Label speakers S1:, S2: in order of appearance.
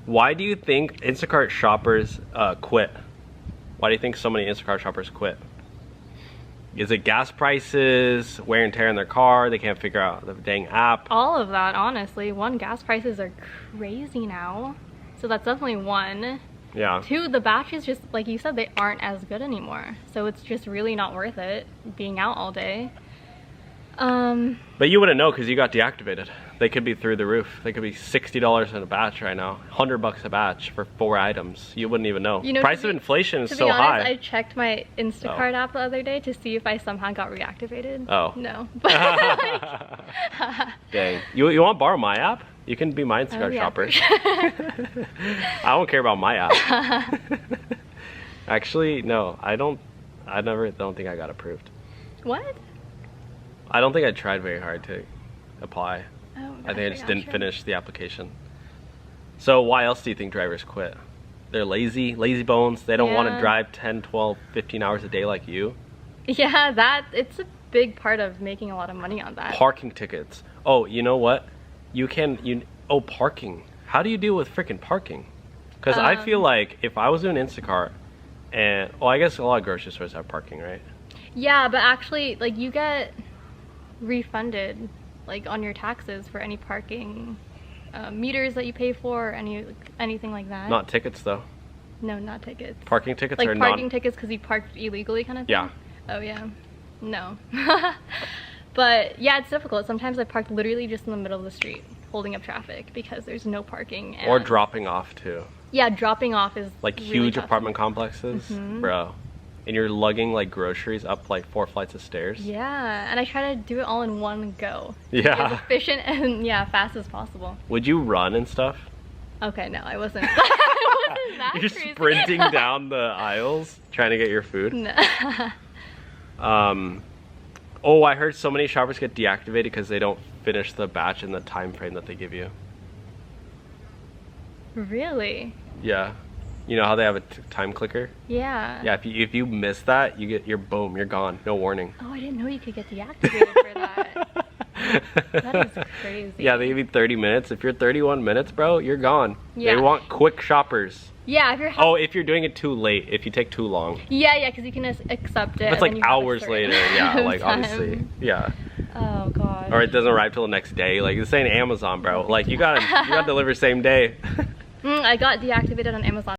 S1: Why do you think Instacart shoppers quit? Why do you think so many Instacart shoppers quit? Is it gas prices, wear and tear in their car, they can't figure out the dang app?
S2: All of that, honestly. One, gas prices are crazy now. So that's definitely one.
S1: Yeah.
S2: Two, the batches just, like you said, they aren't as good anymore. So it's just really not worth it being out all day.
S1: But you wouldn't know because you got deactivated. They could be through the roof. They could be $60 in a batch right now. $100 a batch for 4 items. You wouldn't even know. Price of inflation is so high.
S2: To be honest, I checked my Instacart app the other day to see if I somehow got reactivated.
S1: Oh.
S2: No.
S1: Dang. You want to borrow my app? You can be my Instacart shopper. Sure. I don't care about my app. Actually, no. I don't think I got approved.
S2: What?
S1: I don't think I tried very hard to apply.
S2: Oh,
S1: I think I just didn't finish the application. So why else do you think drivers quit? They're lazy bones. They don't want to drive 10, 12, 15 hours a day like you.
S2: Yeah, it's a big part of making a lot of money on that.
S1: Parking tickets. Oh, you know what? Parking. How do you deal with freaking parking? Because I feel like if I was doing Instacart and, I guess a lot of grocery stores have parking, right?
S2: Yeah, but actually, like, you get refunded, like, on your taxes for any parking meters that you pay for, or anything like that.
S1: Not tickets, though.
S2: No, not tickets.
S1: Parking tickets
S2: like
S1: are
S2: parking tickets because you parked illegally kind of thing?
S1: Yeah.
S2: Oh, yeah. No. But, yeah, it's difficult. Sometimes I parked literally just in the middle of the street, holding up traffic because there's no parking. And
S1: or dropping off, too.
S2: Yeah, dropping off is
S1: like
S2: really
S1: huge
S2: tough.
S1: Apartment complexes? Bro. And you're lugging like groceries up like 4 flights of stairs.
S2: Yeah, and I try to do it all in one go.
S1: Yeah.
S2: As efficient and fast as possible.
S1: Would you run and stuff?
S2: Okay, no, I wasn't. I wasn't that
S1: You're
S2: crazy.
S1: sprinting down the aisles trying to get your food.
S2: No.
S1: Oh, I heard so many shoppers get deactivated because they don't finish the batch in the time frame that they give you.
S2: Really?
S1: Yeah. You know how they have a time clicker?
S2: Yeah.
S1: Yeah, if you miss that, you're gone. No warning.
S2: Oh, I didn't know you could get deactivated for that. That is crazy.
S1: Yeah, they give you 30 minutes. If you're 31 minutes, bro, you're gone.
S2: Yeah.
S1: They want quick shoppers.
S2: Yeah,
S1: if you're doing it too late, if you take too long.
S2: Yeah, because you can accept it.
S1: It's like hours later. Yeah, like
S2: time.
S1: obviously. Yeah.
S2: Oh god.
S1: Or it doesn't arrive till the next day. Like this ain't Amazon, bro. Like you gotta deliver same day.
S2: I got deactivated on Amazon